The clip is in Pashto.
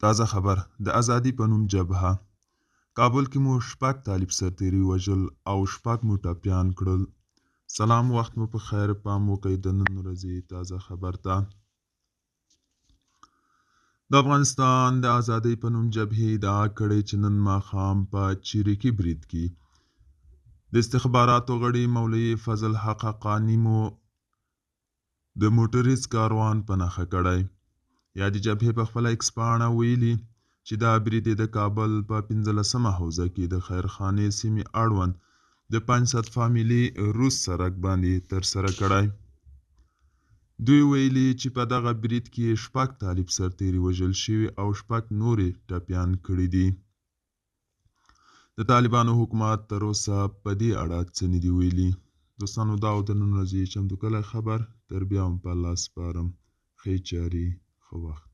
تازه خبر د ازادي په نوم جبهه کابل کې مو شپږ طالب سرتیري وژل او شپږ مو ټپیان کړل. سلام، وخت مو په خیر. پام وکړئ د نن ورځې تازه خبر ته. د افغانستان د ازادۍ په نوم جبهې ادعا کړې چې نن ماښام په چریکي برید کې د استخباراتو غړي مولوي فضل حق حقانی مو د موټریز کاروان په نښه کړی. یادې جبهې په خپله ایکس پاڼه ویلي چې دا برید د کابل په 15مه حوزه کې د خیرخانې سیمې اړوند د 500 میلي روس سړک باندې ترسره کړی. دوی ویلي چې په دغه برید کې شپږ طالب سرتیري وژل شوي او شپږ نورې ټپیان کړي دي. د طالبانو حکومت تر اوسه په دې اړه څه نه دي ویلي. دوستانو، دا و د نن ورځې چمتو کلی خبر. تر بیا هم په الله سپارم. ښې چارې، ښه وخت.